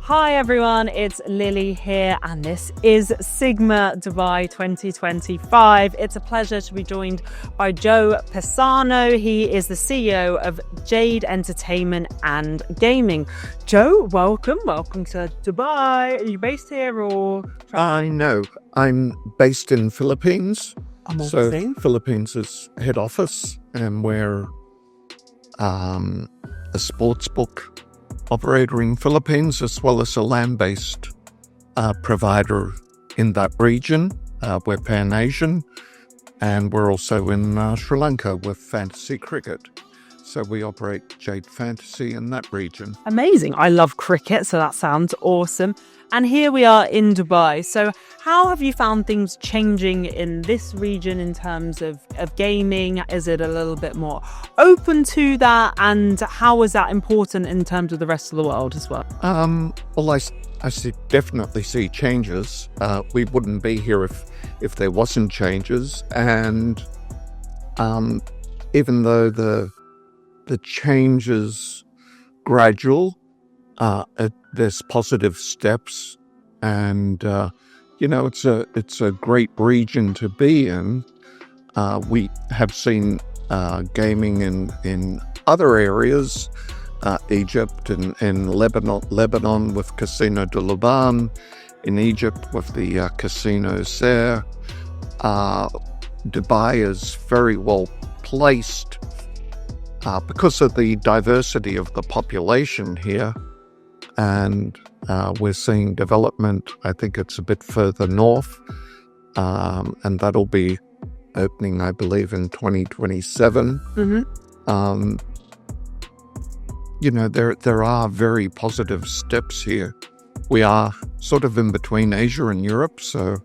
Hi everyone, it's Lily here and this is Sigma Dubai 2025. It's a pleasure to be joined by Joe Pisano. He is the CEO of Jade Entertainment and Gaming. Joe, welcome to Dubai. Are you based here or? No, I'm based in Philippines. Amazing. So Philippines is head office and we're a sports book operator in Philippines as well as a land-based provider in that region. We're Pan-Asian and we're also in Sri Lanka with fantasy cricket. So we operate Jade Fantasy in that region. Amazing. I love cricket, so that sounds awesome. And here we are in Dubai. So how have you found things changing in this region in terms of gaming? Is it a little bit more open to that? And how is that important in terms of the rest of the world as well? Well, I definitely see changes. We wouldn't be here if there wasn't changes. And even though the change is gradual, there's positive steps, and it's a great region to be in. We have seen gaming in other areas, Egypt and Lebanon with Casino de Luban, in Egypt with the casinos there. Dubai is very well placed because of the diversity of the population here. And we're seeing development. I think it's a bit further north, and that'll be opening, I believe, in 2027. Mm-hmm. There are very positive steps here. We are sort of in between Asia and Europe, so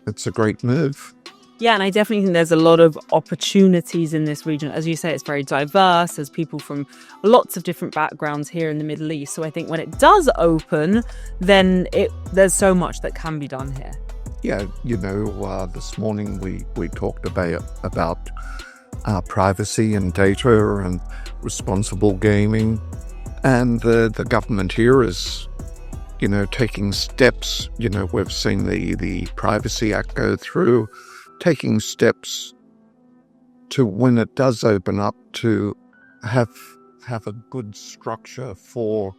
it's a great move. Yeah, and I definitely think there's a lot of opportunities in this region. As you say, it's very diverse. There's people from lots of different backgrounds here in the Middle East. So I think when it does open, then there's so much that can be done here. Yeah, this morning we talked about privacy and data and responsible gaming. And the government here is, taking steps. We've seen the Privacy Act go through, taking steps to, when it does open up, to have a good structure for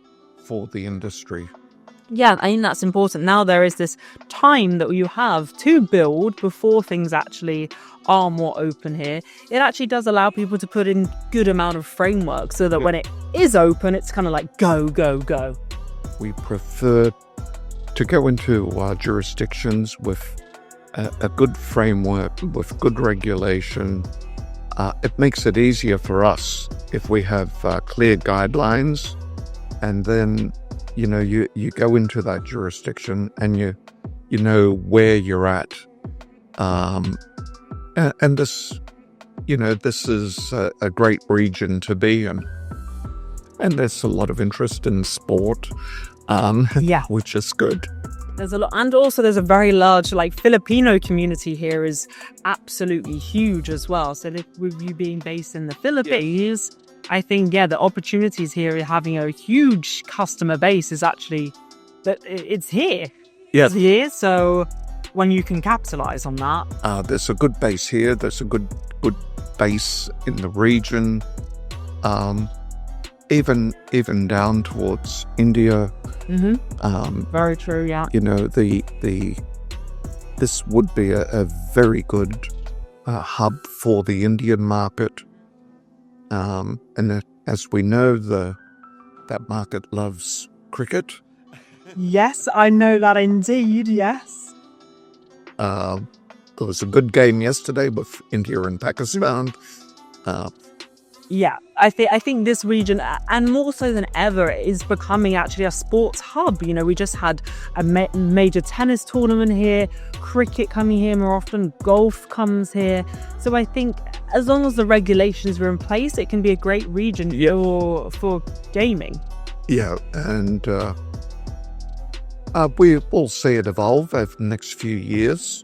the industry. Yeah, I think that's important. Now there is this time that you have to build before things actually are more open here. It actually does allow people to put in good amount of framework so that when it is open, it's kind of like go, go, go. We prefer to go into jurisdictions with a good framework, with good regulation. It makes it easier for us if we have clear guidelines, and then you go into that jurisdiction and you know where you're at, and this is a great region to be in, and there's a lot of interest in sport, which is good. There's a lot, and also there's a very large Filipino community here is absolutely huge as well. So with you being based in the Philippines, I think the opportunities here having a huge customer base is actually that it's here. Yes. It's here, so when you can capitalize on that. There's a good base here. There's a good base in the region. Even down towards India. Mm-hmm. Very true. Yeah. This would be a very good hub for the Indian market, and as we know, that market loves cricket. Yes, I know that indeed. Yes. There was a good game yesterday with India and Pakistan. Yeah, I think this region, and more so than ever, is becoming actually a sports hub. We just had a major tennis tournament here, cricket coming here more often, golf comes here. So I think as long as the regulations are in place, it can be a great region for gaming. Yeah, and we will see it evolve over the next few years,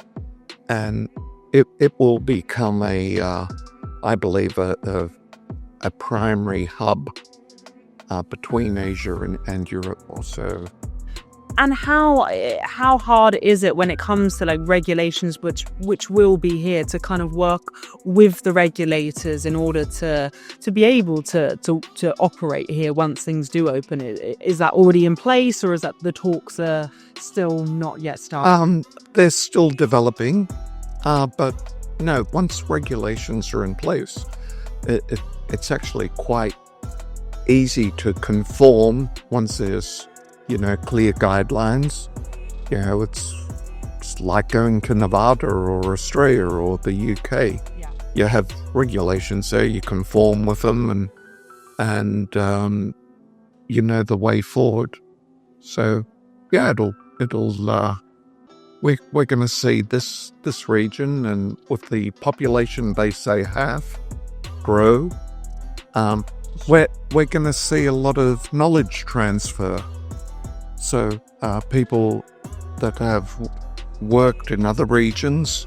and it will become I believe, a primary hub between Asia and Europe also. And how hard is it when it comes to like regulations which will be here to kind of work with the regulators in order to be able to operate here once things do open? Is that already in place, or is that the talks are still not yet started? They're still developing, but no, once regulations are in place, it's actually quite easy to conform once there's clear guidelines. It's like going to Nevada or Australia or the UK. Yeah. You have regulations there, you conform with them, and you know the way forward. So yeah, we're going to see this region, and with the population they say grow, we're going to see a lot of knowledge transfer. So people that have worked in other regions,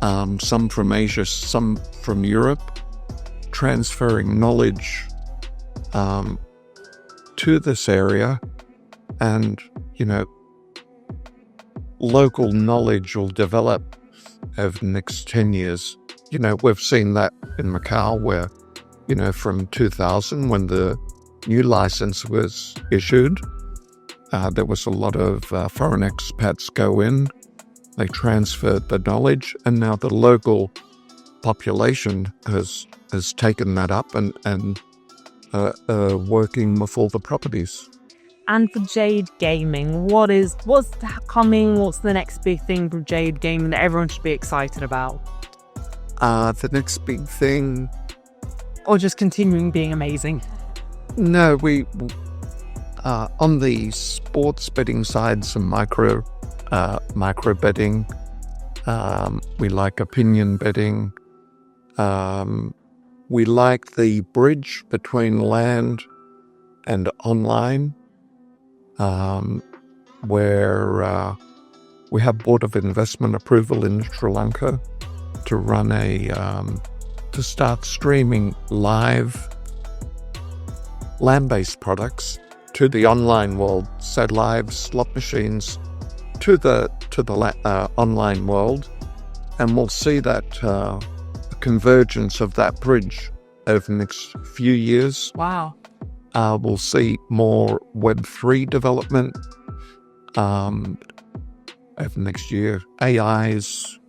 some from Asia, some from Europe, transferring knowledge to this area, and local knowledge will develop over the next 10 years. We've seen that in Macau, where from 2000, when the new license was issued, there was a lot of foreign expats go in, they transferred the knowledge, and now the local population has taken that up and working with all the properties. And for Jade Gaming, what's coming? What's the next big thing from Jade Gaming that everyone should be excited about? The next big thing, or just continuing being amazing? No, we on the sports betting side, some micro betting. We like opinion betting. We like the bridge between land and online, where we have Board of Investment approval in Sri Lanka to run to start streaming live land-based products to the online world, so live slot machines to the online world, and we'll see that convergence of that bridge over the next few years. Wow. We'll see more Web3 development over the next year. AI's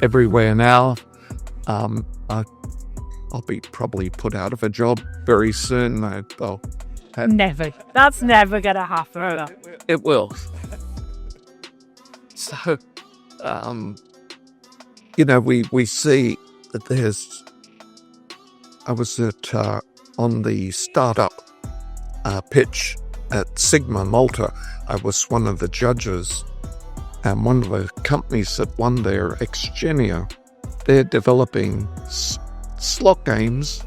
everywhere now. I'll be probably put out of a job very soon. Never. That's never going to happen. It will. So, we see that there's... I was on the startup pitch at Sigma Malta. I was one of the judges, and one of the companies that won there, Xgenia, they're developing slot games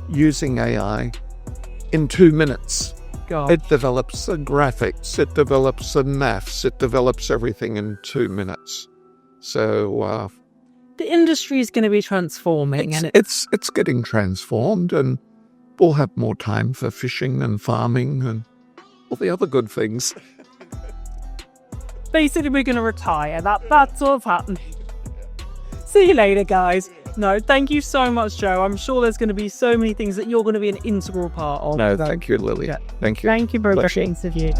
using AI in 2 minutes. God. It develops the graphics, it develops the maths, it develops everything in 2 minutes. So the industry is going to be transforming, it's getting transformed, and we'll have more time for fishing and farming and all the other good things. Basically, we're going to retire. That's sort of happening. See you later, guys. No, thank you so much, Joe. I'm sure there's going to be so many things that you're going to be an integral part of. No, thank you, Lily. Yeah. Thank you. Thank you very much for the interview.